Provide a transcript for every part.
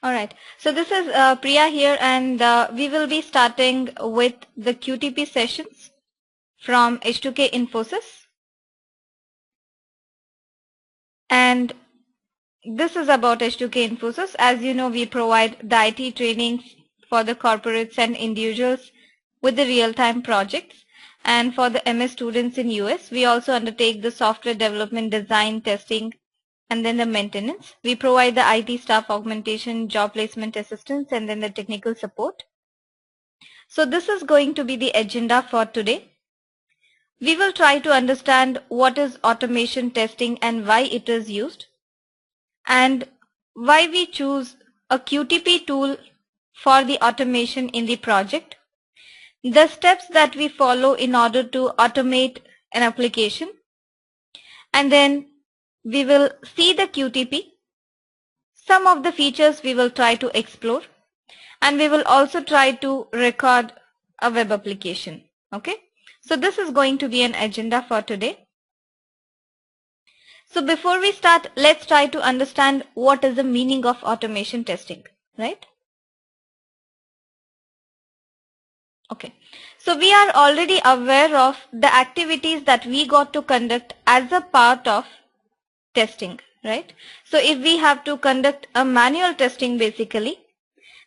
All right. So this is Priya here, and we will be starting with the QTP sessions from H2K Infosys. And this is about H2K Infosys. As you know, we provide the IT trainings for the corporates and individuals with the real-time projects. And for the MS students in US, we also undertake the software development, design, testing, and then the maintenance. We provide the IT staff augmentation, job placement assistance, and then the technical support. So this is going to be the agenda for today. We will try to understand what is automation testing and why it is used, and why we choose a QTP tool for the automation in the project, the steps that we follow in order to automate an application, and then we will see the QTP. Some of the features we will try to explore, and we will also try to record a web application. Okay, so this is going to be an agenda for today. So before we start, let's try to understand what is the meaning of automation testing, right? Okay, so we are already aware of the activities that we got to conduct as a part of testing, right? So if we have to conduct a manual testing, basically,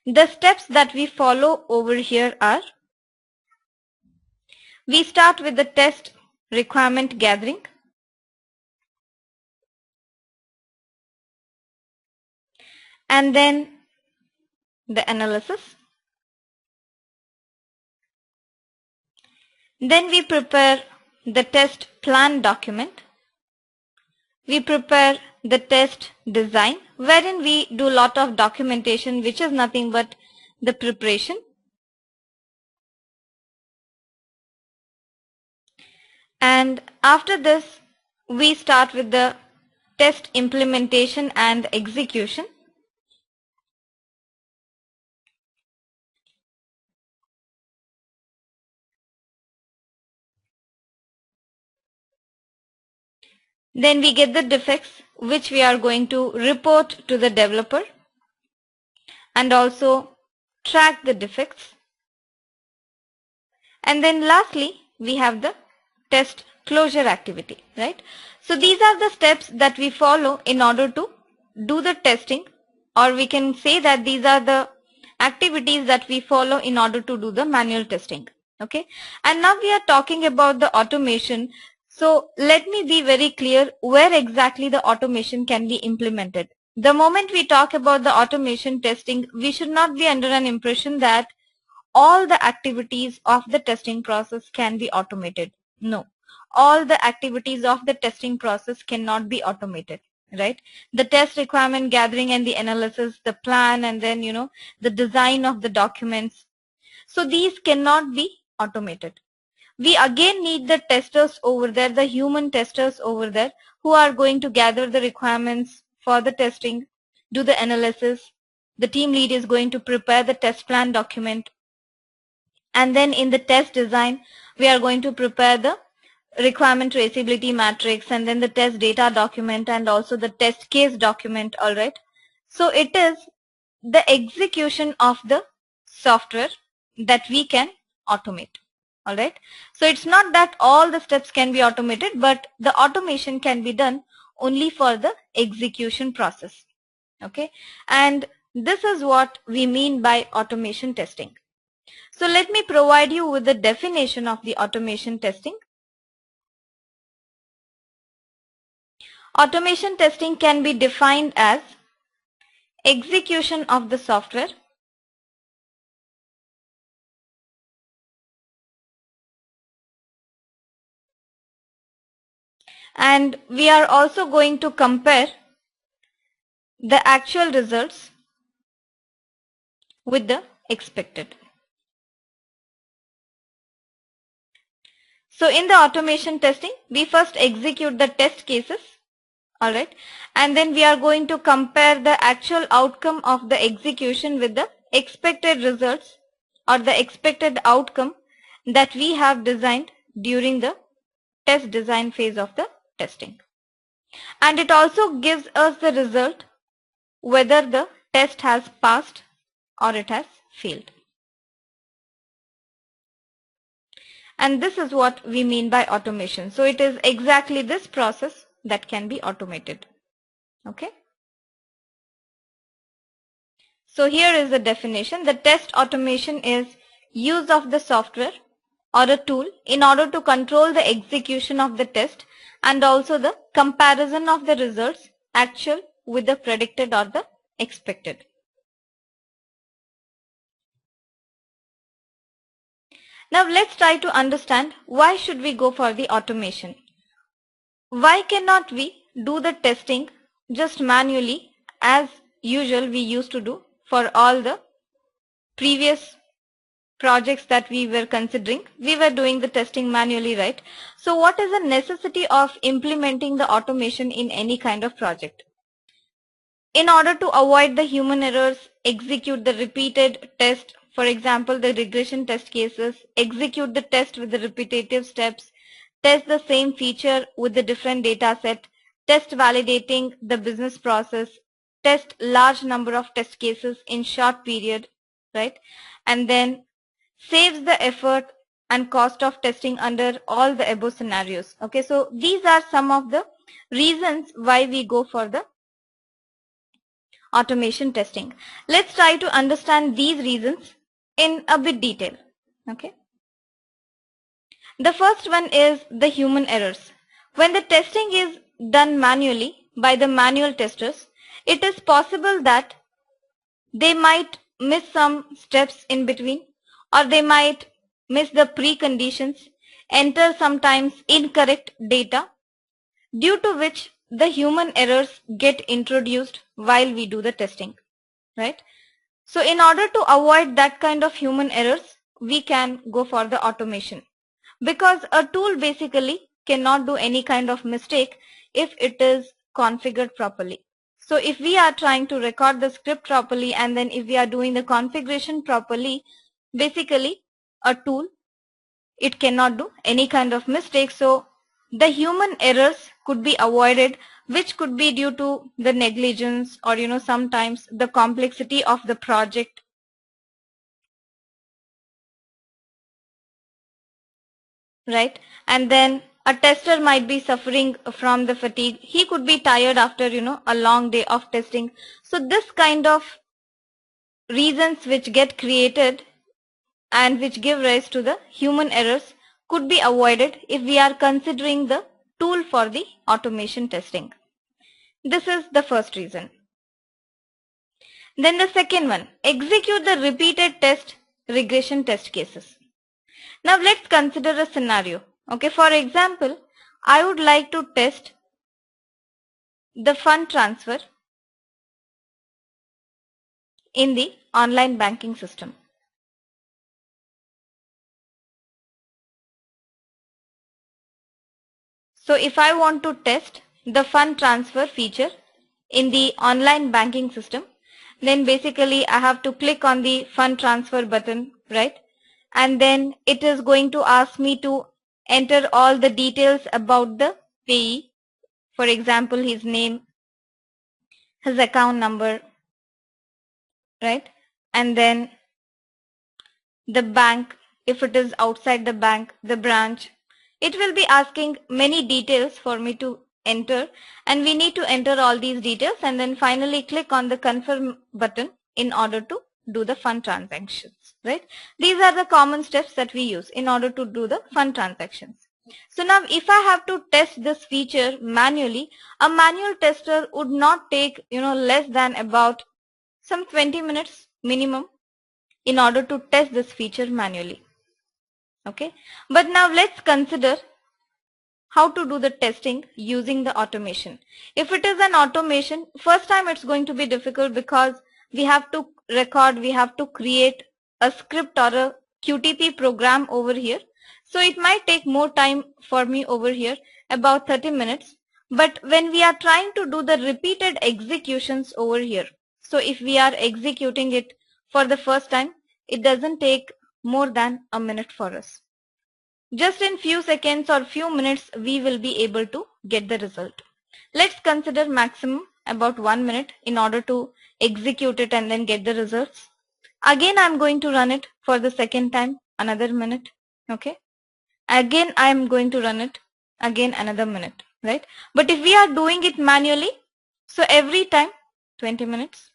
the steps that we follow over here are: we start with the test requirement gathering. And then the analysis. Then we prepare the test plan document. We prepare the test design, wherein we do a lot of documentation, which is nothing but the preparation. And after this, we start with the test implementation and execution. Then we get the defects, which we are going to report to the developer and also track the defects. And then lastly, we have the test closure activity, right? So these are the steps that we follow in order to do the testing, or we can say that these are the activities that we follow in order to do the manual testing. Okay, and now we are talking about the automation. So let me be very clear where exactly the automation can be implemented. The moment we talk about the automation testing, we should not be under an impression that all the activities of the testing process can be automated. No, all the activities of the testing process cannot be automated, right? The test requirement gathering and the analysis, the plan, and then, the design of the documents. So these cannot be automated. We again need the testers over there, the human testers over there, who are going to gather the requirements for the testing, do the analysis. The team lead is going to prepare the test plan document. And then in the test design, we are going to prepare the requirement traceability matrix, and then the test data document, and also the test case document. All right. So it is the execution of the software that we can automate. All right. So it's not that all the steps can be automated, but the automation can be done only for the execution process. Okay. And this is what we mean by automation testing. So let me provide you with the definition of the automation testing. Automation testing can be defined as execution of the software and we are also going to compare the actual results with the expected. So in the automation testing, we first execute the test cases, all right, and then we are going to compare the actual outcome of the execution with the expected results or the expected outcome that we have designed during the test design phase of the testing. And it also gives us the result whether the test has passed or it has failed. And this is what we mean by automation. So it is exactly this process that can be automated. Okay. So here is the definition. The test automation is use of the software or a tool in order to control the execution of the test and also the comparison of the results actual with the predicted or the expected. Now let's try to understand why should we go for the automation. Why cannot we do the testing just manually as usual we used to do for all the previous projects that we were considering? We were doing the testing manually, right? So what is the necessity of implementing the automation in any kind of project? In order to avoid the human errors, execute the repeated test, for example, the regression test cases, execute the test with the repetitive steps, test the same feature with the different data set, test validating the business process, test large number of test cases in short period, right? And then saves the effort and cost of testing under all the above scenarios. Okay, so these are some of the reasons why we go for the automation testing. Let's try to understand these reasons in a bit detail. Okay. The first one is the human errors. When the testing is done manually by the manual testers, it is possible that they might miss some steps in between, or they might miss the preconditions, enter sometimes incorrect data, due to which the human errors get introduced while we do the testing, right? So in order to avoid that kind of human errors, we can go for the automation, because a tool basically cannot do any kind of mistake if it is configured properly. So if we are trying to record the script properly and then if we are doing the configuration properly, basically a tool, it cannot do any kind of mistake. So the human errors could be avoided, which could be due to the negligence or sometimes the complexity of the project, right? And then a tester might be suffering from the fatigue. He could be tired after a long day of testing. So this kind of reasons which get created and which give rise to the human errors could be avoided if we are considering the tool for the automation testing. This is the first reason. Then the second one, execute the repeated test regression test cases. Now let's consider a scenario. Okay, for example, I would like to test the fund transfer in the online banking system. So if I want to test the fund transfer feature in the online banking system, then basically I have to click on the fund transfer button, right? And then it is going to ask me to enter all the details about the payee. For example, his name, his account number, right? And then the bank, if it is outside the bank, the branch. It will be asking many details for me to enter, and we need to enter all these details and then finally click on the confirm button in order to do the fund transactions, right? These are the common steps that we use in order to do the fund transactions. So now if I have to test this feature manually, a manual tester would not take less than about some 20 minutes minimum in order to test this feature manually. Okay, but now let's consider how to do the testing using the automation. If it is an automation, first time it's going to be difficult because we have to record, we have to create a script or a QTP program over here. So it might take more time for me over here, about 30 minutes. But when we are trying to do the repeated executions over here, so if we are executing it for the first time, it doesn't take more than a minute for us. Just in few seconds or few minutes, we will be able to get the result. Let's consider maximum about 1 minute in order to execute it and then get the results. Again, I'm going to run it for the second time, another minute. Okay. Again, I'm going to run it again another minute, right? But if we are doing it manually, so every time 20 minutes.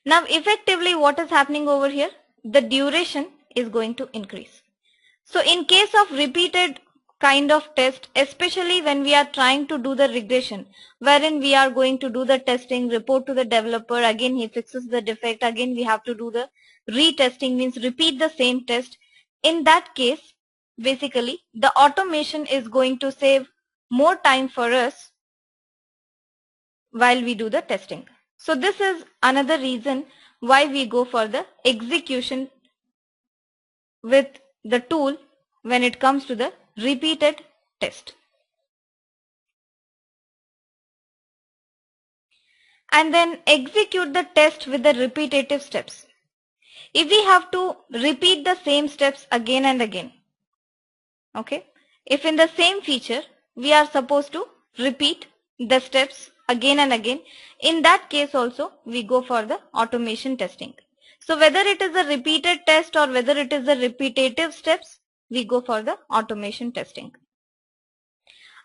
Now, effectively, what is happening over here? The duration is going to increase. So in case of repeated kind of test, especially when we are trying to do the regression, wherein we are going to do the testing, report to the developer, again he fixes the defect, again we have to do the retesting, means repeat the same test. In that case, basically the automation is going to save more time for us while we do the testing. So this is another reason why we go for the execution with the tool when it comes to the repeated test. And then execute the test with the repetitive steps. If we have to repeat the same steps again and again, okay, if in the same feature we are supposed to repeat the steps again and again, in that case also we go for the automation testing. So whether it is a repeated test or whether it is a repetitive steps, we go for the automation testing.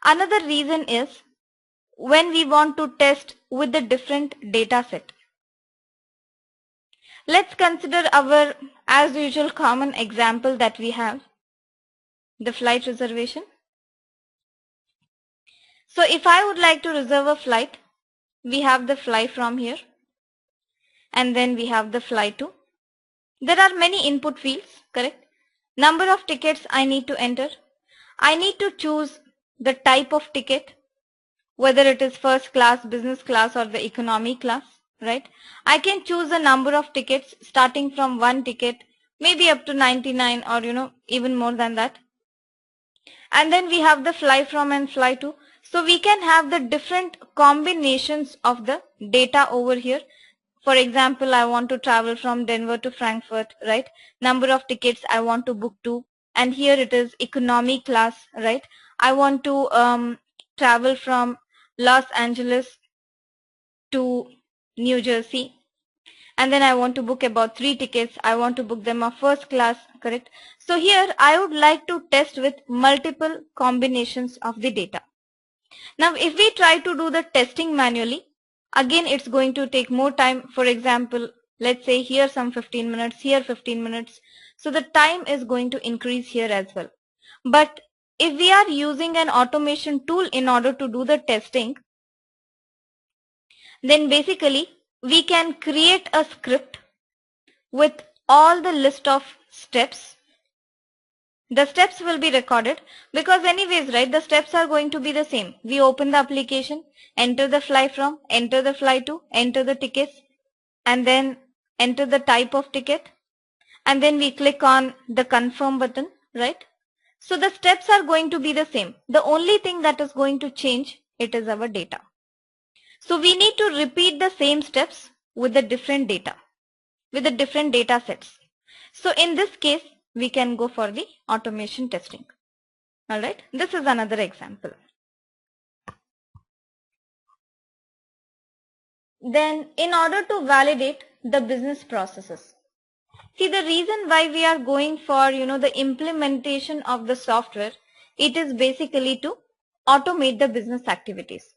Another reason is when we want to test with the different data set. Let's consider our, as usual, common example that we have, the flight reservation. So if I would like to reserve a flight, we have the fly from here and then we have the fly to. There are many input fields, correct? Number of tickets I need to enter. I need to choose the type of ticket, whether it is first class, business class or the economy class, right? I can choose a number of tickets starting from 1 ticket, maybe up to 99 or even more than that. And then we have the fly from and fly to. So we can have the different combinations of the data over here. For example, I want to travel from Denver to Frankfurt, right? Number of tickets I want to book to, and here it is economy class, right? I want to travel from Los Angeles to New Jersey, and then I want to book about 3 tickets. I want to book them of first class, correct? So here I would like to test with multiple combinations of the data. Now if we try to do the testing manually, again it's going to take more time. For example, let's say here some 15 minutes, here 15 minutes. So the time is going to increase here as well. But if we are using an automation tool in order to do the testing, then basically we can create a script with all the list of steps. The steps will be recorded because anyways, right, the steps are going to be the same. We open the application, enter the fly from, enter the fly to, enter the tickets, and then enter the type of ticket, and then we click on the confirm button, right? So the steps are going to be the same. The only thing that is going to change, it is our data. So we need to repeat the same steps with the different data, with the different data sets. So in this case, we can go for the automation testing. All right, this is another example. Then in order to validate the business processes. See, the reason why we are going for, the implementation of the software, it is basically to automate the business activities.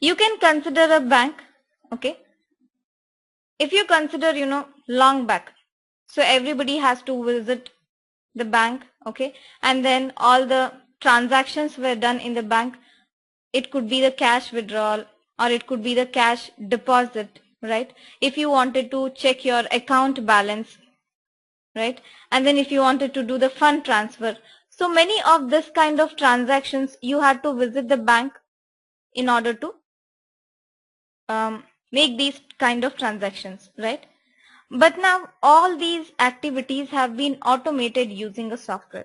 You can consider a bank, okay? If you consider, long back, so everybody has to visit the bank, okay? And then all the transactions were done in the bank. It could be the cash withdrawal or it could be the cash deposit, right? If you wanted to check your account balance, right? And then if you wanted to do the fund transfer. So many of this kind of transactions, you had to visit the bank in order to make these kind of transactions, right? But now all these activities have been automated using a software.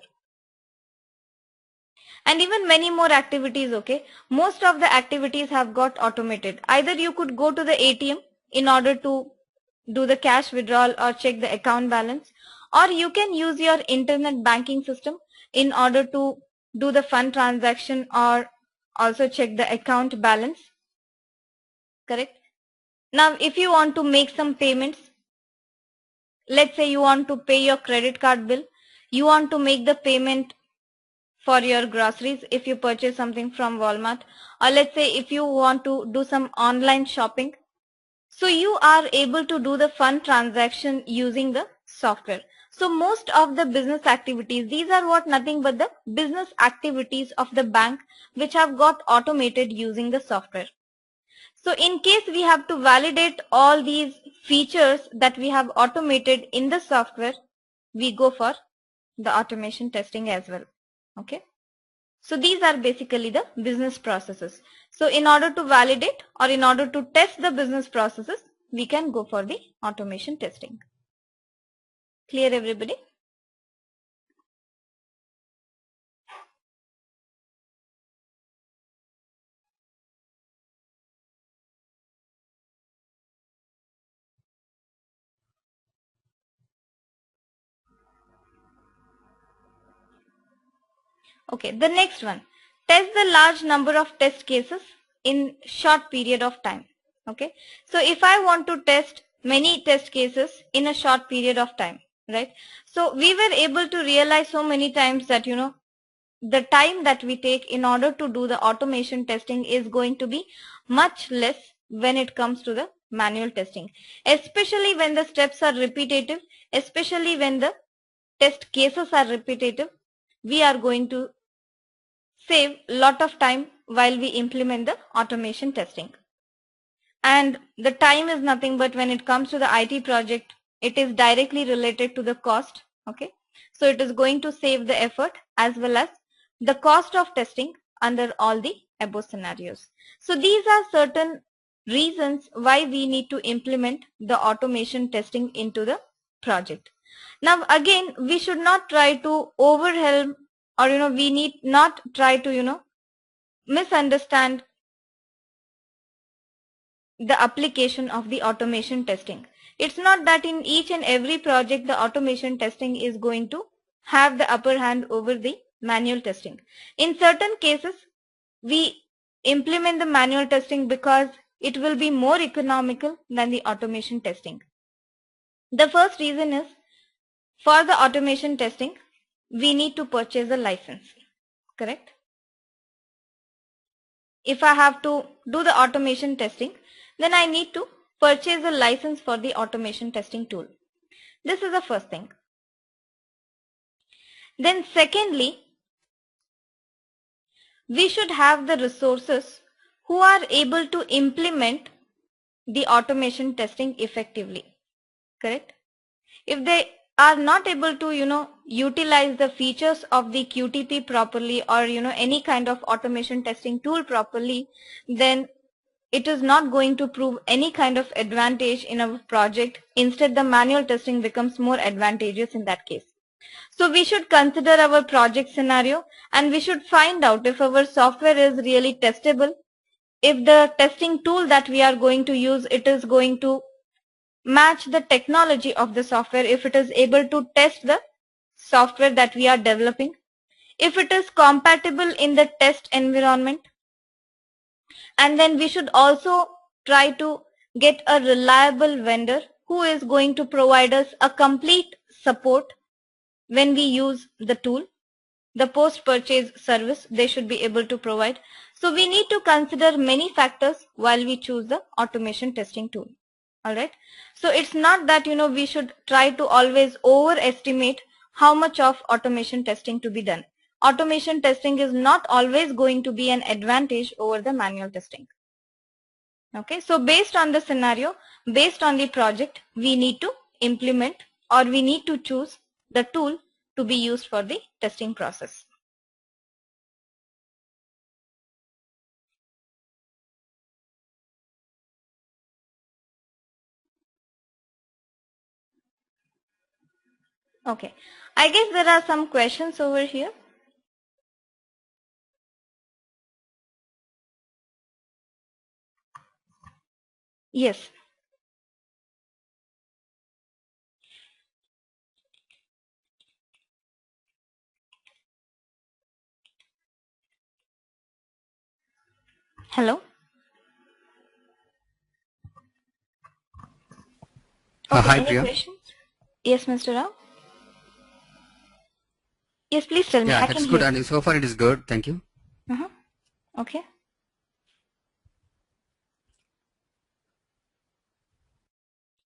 And even many more activities, okay? Most of the activities have got automated. Either you could go to the ATM in order to do the cash withdrawal or check the account balance, or you can use your internet banking system in order to do the fund transaction or also check the account balance. correct? Now, if you want to make some payments, let's say you want to pay your credit card bill, you want to make the payment for your groceries if you purchase something from Walmart, or let's say if you want to do some online shopping. So you are able to do the fund transaction using the software. So most of the business activities, these are what nothing but the business activities of the bank which have got automated using the software. So in case we have to validate all these features that we have automated in the software, we go for the automation testing as well. Okay. So these are basically the business processes. So in order to validate or in order to test the business processes, we can go for the automation testing. Clear, everybody? Okay, the next one. Test the large number of test cases in short period of time. Okay, so if I want to test many test cases in a short period of time, right? So we were able to realize so many times that, the time that we take in order to do the automation testing is going to be much less when it comes to the manual testing, especially when the steps are repetitive, especially when the test cases are repetitive. We are going to save lot of time while we implement the automation testing. And the time is nothing but when it comes to the IT project, it is directly related to the cost. Okay. So it is going to save the effort as well as the cost of testing under all the above scenarios. So these are certain reasons why we need to implement the automation testing into the project. Now again, we should not try to overwhelm, or we need not try to misunderstand the application of the automation testing. It's not that in each and every project the automation testing is going to have the upper hand over the manual testing. In certain cases, we implement the manual testing because it will be more economical than the automation testing. The first reason is, for the automation testing, we need to purchase a license, correct? If I have to do the automation testing, then I need to purchase a license for the automation testing tool. This is the first thing. Then secondly, we should have the resources who are able to implement the automation testing effectively, correct? If they are not able to, utilize the features of the QTP properly, or, any kind of automation testing tool properly, then it is not going to prove any kind of advantage in our project. Instead, the manual testing becomes more advantageous in that case. So we should consider our project scenario, and we should find out if our software is really testable, if the testing tool that we are going to use, it is going to match the technology of the software, if it is able to test the software that we are developing, if it is compatible in the test environment. And then we should also try to get a reliable vendor who is going to provide us a complete support when we use the tool. The post-purchase service they should be able to provide. So we need to consider many factors while we choose the automation testing tool. Alright. So it's not that, we should try to always overestimate how much of automation testing to be done. Automation testing is not always going to be an advantage over the manual testing. Okay. So based on the scenario, based on the project, we need to implement, or we need to choose the tool to be used for the testing process. Okay. I guess there are some questions over here. Yes. Hello. Okay, Hi, any Priya. questions? Yes, Mr. Rao? Yes, please tell me. Yeah, I that's can good. hear. And so far it is good. Thank you. Uh-huh. Okay.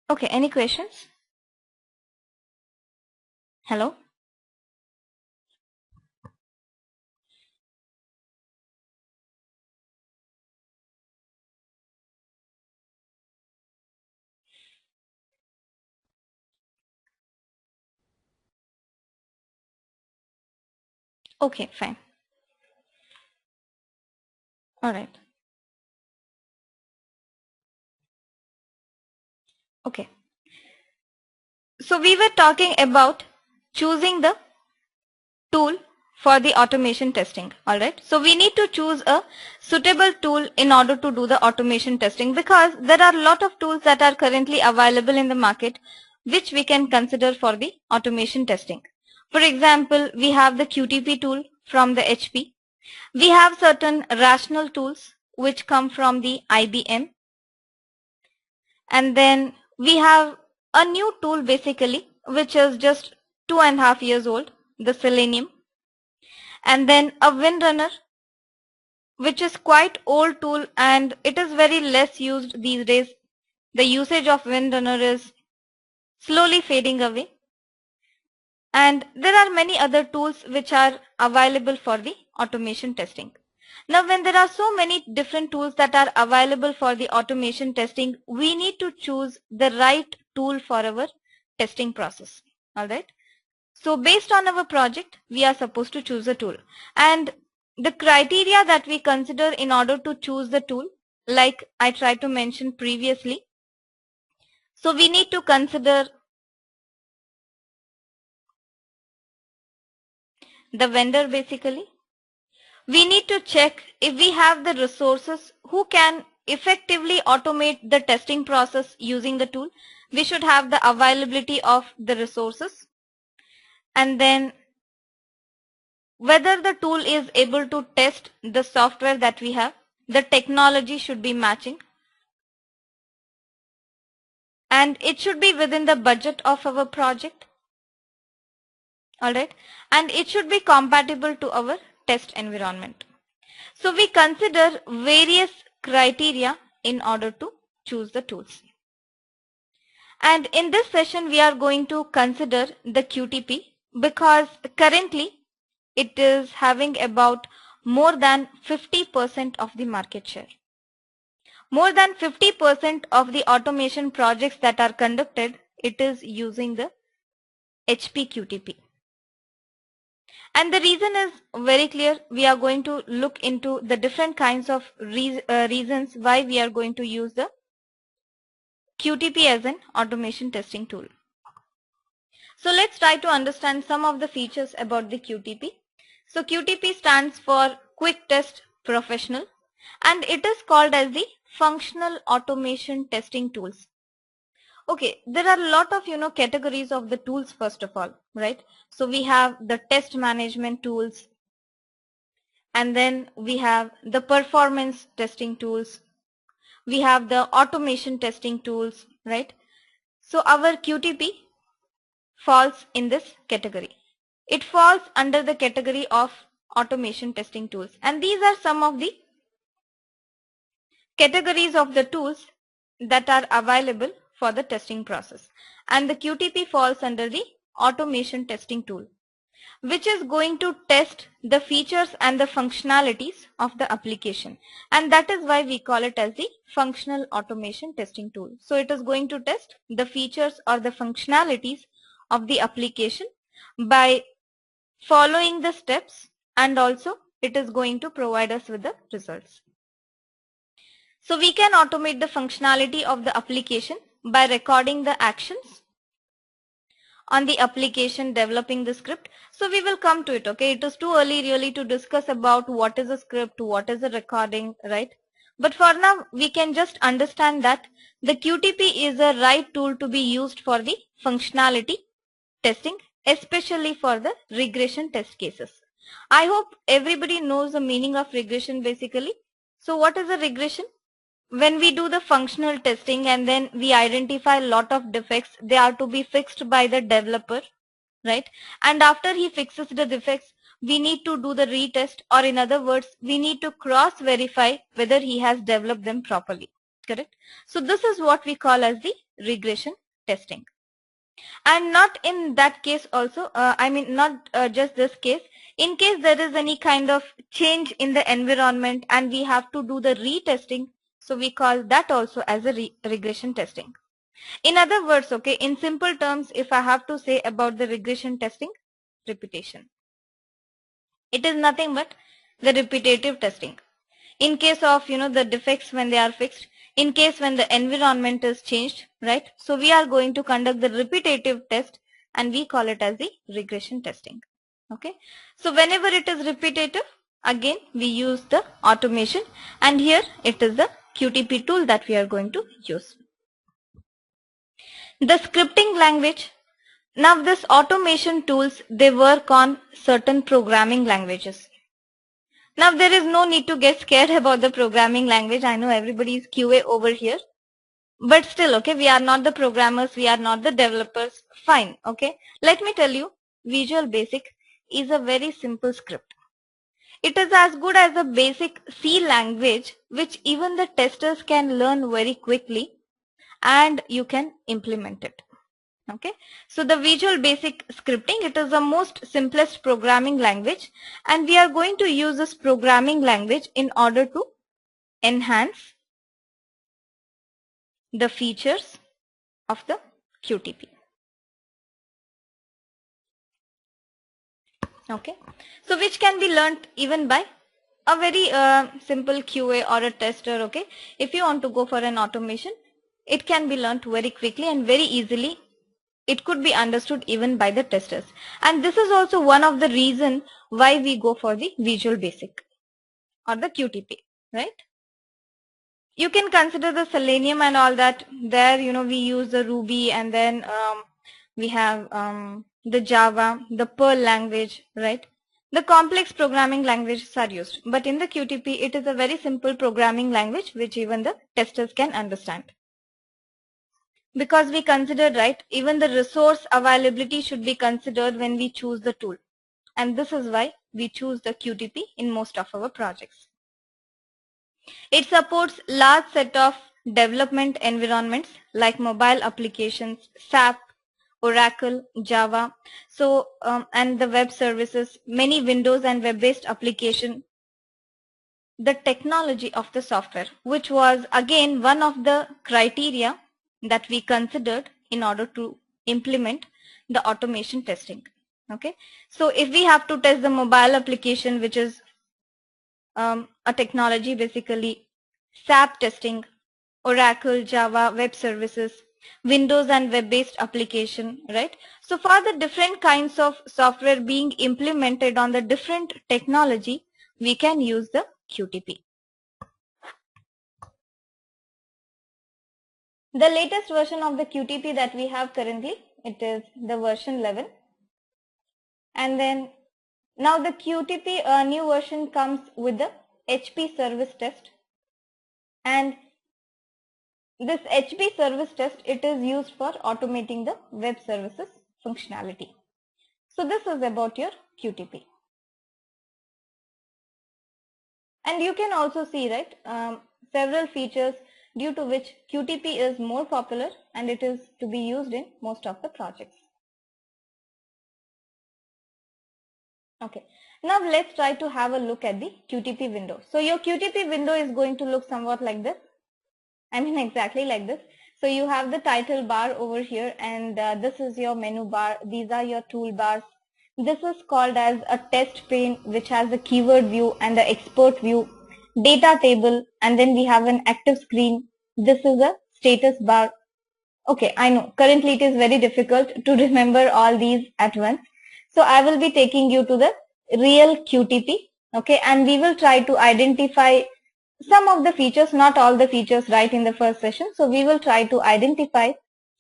Okay, any questions? Hello? Okay, fine. All right. Okay. So we were talking about choosing the tool for the automation testing. All right. So we need to choose a suitable tool in order to do the automation testing, because there are a lot of tools that are currently available in the market which we can consider for the automation testing. For example, we have the QTP tool from the HP. We have certain rational tools which come from the IBM. And then we have a new tool basically which is just 2.5 years old, the Selenium. And then a Windrunner, which is quite old tool and it is very less used these days. The usage of Windrunner is slowly fading away. And there are many other tools which are available for the automation testing. Now, when there are so many different tools that are available for the automation testing, we need to choose the right tool for our testing process. All right. So based on our project, we are supposed to choose a tool. And the criteria that we consider in order to choose the tool, like I tried to mention previously. So we need to consider the vendor basically. We need to check if we have the resources who can effectively automate the testing process using the tool. We should have the availability of the resources. And then whether the tool is able to test the software that we have, the technology should be matching, and it should be within the budget of our project. All right, and it should be compatible to our test environment. So we consider various criteria in order to choose the tools. And in this session, we are going to consider the QTP, because currently it is having about more than 50% of the market share. More than 50% of the automation projects that are conducted, it is using the HP QTP. And the reason is very clear. We are going to look into the different kinds of reasons why we are going to use the QTP as an automation testing tool. So let's try to understand some of the features about the QTP. So QTP stands for Quick Test Professional, and it is called as the Functional Automation Testing Tools. Okay, there are a lot of categories of the tools first of all, right? So we have the test management tools, and then we have the performance testing tools. We have the automation testing tools, right? So our QTP falls in this category. It falls under the category of automation testing tools. And these are some of the categories of the tools that are available for the testing process. And the QTP falls under the automation testing tool, which is going to test the features and the functionalities of the application. And that is why we call it as the functional automation testing tool. So it is going to test the features or the functionalities of the application by following the steps, and also it is going to provide us with the results. So we can automate the functionality of the application by recording the actions on the application developing the script. So we will come to it. Okay, it is too early really to discuss about what is a script, what is a recording, right? But for now we can just understand that the QTP is a right tool to be used for the functionality testing, especially for the regression test cases. I hope everybody knows the meaning of regression basically. So what is a regression? when we do the functional testing and then we identify a lot of defects, they are to be fixed by the developer, right? And after he fixes the defects, we need to do the retest, or in other words, we need to cross verify whether he has developed them properly, correct? So this is what we call as the regression testing. And not in that case also, I mean not just this case, in case there is any kind of change in the environment and we have to do the retesting, so we call that also as a regression testing. In other words, okay, in simple terms, if I have to say about the regression testing, repetition. It is nothing but the repetitive testing. In case of, the defects when they are fixed, in case when the environment is changed, right? So we are going to conduct the repetitive test and we call it as the regression testing. Okay. So whenever it is repetitive, again we use the automation, and here it is the QTP tool that we are going to use. The scripting language. Now this automation tools, they work on certain programming languages. Now there is no need to get scared about the programming language. I know everybody is QA over here. But still, okay, we are not the programmers, we are not the developers. Fine, okay. Let me tell you, Visual Basic is a very simple script. It is as good as a basic C language which even the testers can learn very quickly and you can implement it. Okay, so the Visual Basic scripting, it is the most simplest programming language, and we are going to use this programming language in order to enhance the features of the QTP. Okay, so which can be learned even by a very simple QA or a tester. Okay, if you want to go for an automation, it can be learned very quickly and very easily. It could be understood even by the testers. And this is also one of the reasons why we go for the Visual Basic or the QTP, right? You can consider the Selenium and all that. There, we use the Ruby, and then we have the Java, the Perl language, right? The complex programming languages are used. But in the QTP, it is a very simple programming language which even the testers can understand. Because we considered, right, even the resource availability should be considered when we choose the tool. And this is why we choose the QTP in most of our projects. It supports large set of development environments like mobile applications, SAP, Oracle, Java, so and the web services, many Windows and web-based application. The technology of the software, which was again one of the criteria that we considered in order to implement the automation testing. Okay, so if we have to test the mobile application, which is a technology, basically SAP testing, Oracle, Java, web services, Windows and web-based application, right? So for the different kinds of software being implemented on the different technology, we can use the QTP. The latest version of the QTP that we have currently, it is the version 11. And then now the QTP new version comes with the HP service test. And this HP service test, it is used for automating the web services functionality. So this is about your QTP. And you can also see, right, several features due to which QTP is more popular and it is to be used in most of the projects. Okay, now let's try to have a look at the QTP window. So your QTP window is going to look somewhat like this. I mean exactly like this. So you have the title bar over here, and this is your menu bar. These are your toolbars. This is called as a test pane, which has the keyword view and the expert view, data table, and then we have an active screen. This is a status bar. Okay, I know currently it is very difficult to remember all these at once. So I will be taking you to the real QTP. Okay, and we will try to identify some of the features, not all the features right in the first session. So we will try to identify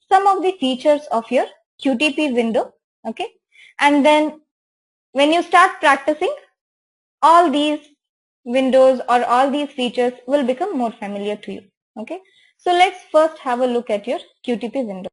some of the features of your QTP window. Okay, and then when you start practicing, all these windows or all these features will become more familiar to you. Okay. So let's first have a look at your QTP window.